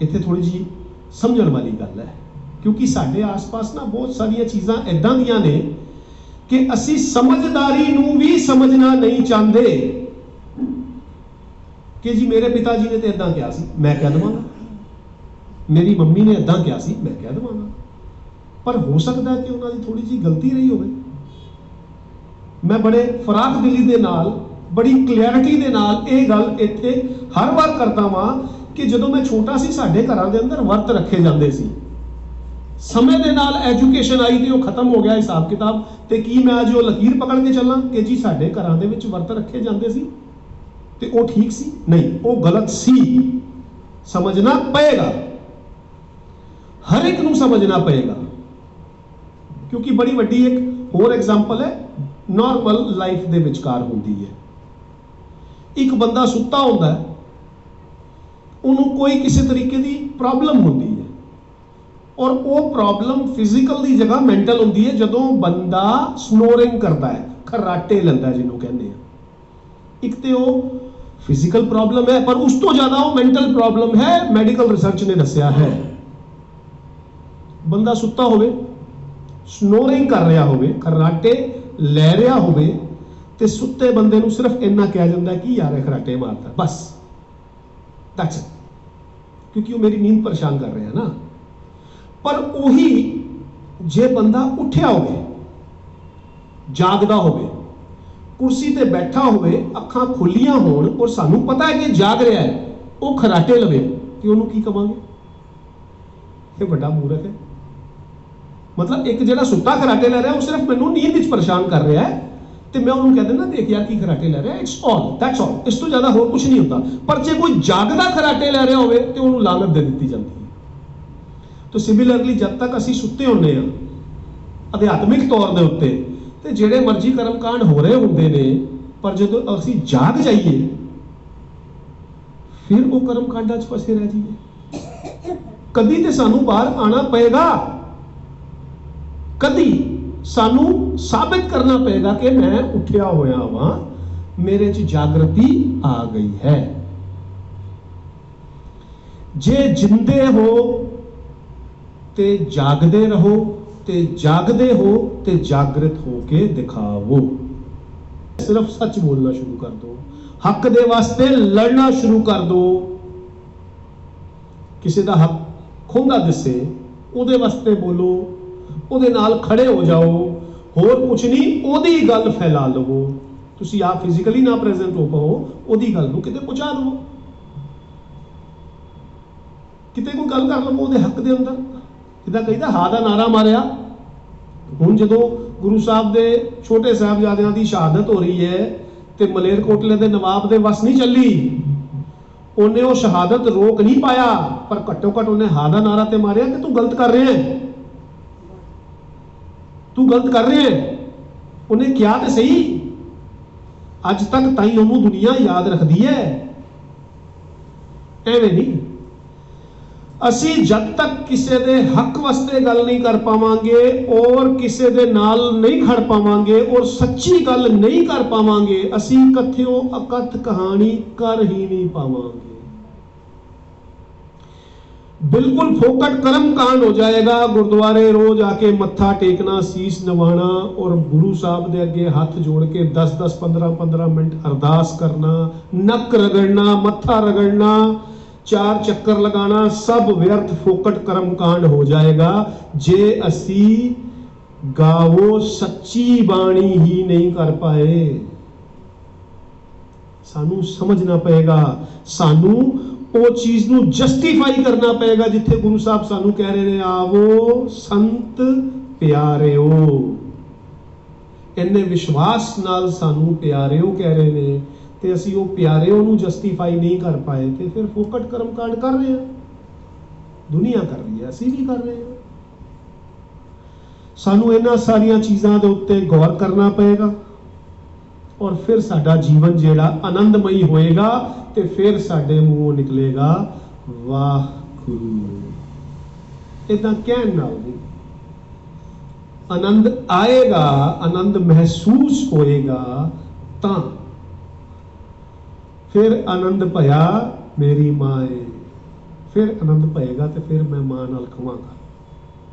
इत्थे थोड़ी जी समझण वाली गल है, क्योंकि साडे आस पास ना बहुत सारिया चीज़ां इदां दियां ने कि असी समझदारी नूं भी समझना नहीं चाहते कि जी मेरे पिता जी ने तो इदां कहा सी मैं कह देवांगा, मेरी मम्मी ने इदां कहा सी मैं कह देवांगा, पर हो सकता है कि उन्होंने थोड़ी जी गलती रही होवे। मैं बड़े फराख दिली दे नाल बड़ी क्लैरिटी दे नाल ये गल इत्थे हर बार करता वां कि जदों मैं छोटा सी साडे घरां दे अंदर वर्त रखे जांदे सी, समय दे नाल एजुकेशन आई ते वो खत्म हो गया हिसाब किताब, ते की मैं अज वो लकीर पकड़ के चलां कि जी साडे घरां दे विच वर्त रखे जांदे सी ते वो ठीक सी? नहीं, वो गलत सी। समझना पएगा, हर एक नूं समझना पएगा, क्योंकि बड़ी वड्डी एक होर एग्जाम्पल है नॉर्मल लाइफ दे विचकार होंदी है। एक बंदा सुत्ता होंदा है, उन्होंने कोई किसी तरीके की प्रॉब्लम होती है, और वो प्रॉब्लम फिजिकल की जगह मैंटल होती है। जदों बंदा स्नोरिंग करता है, खराटे लेंदा है जिन्हों कहते हैं, एक तो वो फिजिकल प्रॉब्लम है, पर उस तो ज्यादा वो मैंटल प्रॉब्लम है। मेडिकल रिसर्च ने दसिया है, बंदा सुत्ता होवे, स्नोरिंग कर रहा होवे, खराटे लै रहा होवे, ते सुत्ते बंदे नूं सिर्फ इन्ना कहा जाता है कि यार खराटे मारता, बस दैट्स इट, क्योंकि वो मेरी नींद परेशान कर रहे हैं ना। पर उही जे बंदा उठिया होवे, जागदा होवे, कुर्सी ते बैठा होवे, अखां खुलियां होण और सानू पता है कि जाग रहा है, वो खराटे लवे, कि उन्होंने की कवांगे? ये बड़ा मूर्ख है। मतलब एक जिहड़ा सुत्ता खराटे लै रहा है, वो सिर्फ मैनू नींद विच परेशान कर रहा है, तो मैं उन्होंने कह देना देख यार की खराटे लै रहा है, इट्स ऑल, दैट्स ऑल, इस तो ज्यादा होर कुछ नहीं होता। पर जे कोई जागदा खराटे लै रहा होवे तो उन्होंने लानत दे दी जाती है। तो सिमिलरली जब तक असी सुत्ते होंदे हां अध्यात्मिक तौर के उत्ते, तो जिहड़े मर्जी कर्मकांड हो रहे होंदे ने, पर जदों असी जाग जाइए फिर वो कर्मकांडां च फसे रह जाइए। कदी तो सानू बाहर आना पएगा, कदी सानू साबित करना पएगा कि मैं उठिया होया वां, मेरे च जागृति आ गई है। जे जिंदे हो ते जागदे रहो, ते जागदे हो ते जागृत होके दिखावो। सिर्फ सच बोलना शुरू कर दो, हक दे वास्ते लड़ना शुरू कर दो। किसी का हक खोंदा दिसे उहदे वास्ते बोलो, उहदे नाल खड़े हो जाओ, होर कुछ नहीं, उहदी गल फैला लवो। तुसी आप फिजिकली ना प्रेजेंट हो पाओ, उहदी गल नूं किते पहुंचा दवो, किते कोई गल कर लवो उहदे हक दे अंदर। जिदा कहीदा हा दा नारा मारिया। हुण जदों गुरु साहब दे छोटे साहिबजादियां दी शहादत हो रही है, ते मलेरकोटले दे नवाब दे वस नहीं चली, उन्हें वो शहादत रोक नहीं पाया, पर घट्टो घट उन्हें हा दा नारा ते मारिया कि तू गलत कर रहे हैं, तू गलत कर रहे हैं। उन्हें क्या तो सही, अज तक ताई उन्होंने दुनिया याद रखती है। एवें नहीं, असी जब तक किसी दे हक वास्ते गल नहीं कर पावांगे और किसी दे नाल नहीं खड़ पावांगे और सच्ची गल नहीं कर पावांगे, असी कथियों अकथ कहानी कर ही नहीं पावांगे। बिल्कुल फोकट कर्म कांड हो जाएगा। गुरुद्वारे रोज आके मत्था टेकना, शीश नवाना और गुरु साहब दे अगे हाथ जोड़ के 10-10, 15-15 मिनट अरदास करना, नक रगड़ना, मत्था रगड़ना, 4 चक्कर लगाना, सब व्यर्थ फोकट कर्म कांड हो जाएगा जे असी गावो सच्ची बाणी ही नहीं कर पाए। सानू समझना पएगा, सानू वो चीज नू जस्टिफाई करना पएगा जिथे गुरु साहब सानू कह रहे हैं आवो संत प्यारेओ। इन्ने विश्वास नाल सानू प्यारेओ कह रहे हैं, ते असी वो प्यारेओ नू जस्टिफाई नहीं कर पाए, तो फिर फोकट कर्म कांड कर रहे हैं। दुनिया कर रही है, असी भी कर रहे हैं। सानू इन्हां सारियां चीज़ां दे उत्ते गौर करना पएगा, और फिर साडा जीवन जेड़ा आनंदमयी होएगा, ते फिर साडे मूहों निकलेगा वाह गुरु। इदां कहण नाल नहीं, आनंद आएगा, आनंद महसूस होएगा, तां फिर आनंद भया मेरी माए, ਫਿਰ ਆਨੰਦ ਪਏਗਾ ਤੇ ਫਿਰ ਮੈਂ ਮਾਂ ਨਾਲ ਕਹਾਂਗਾ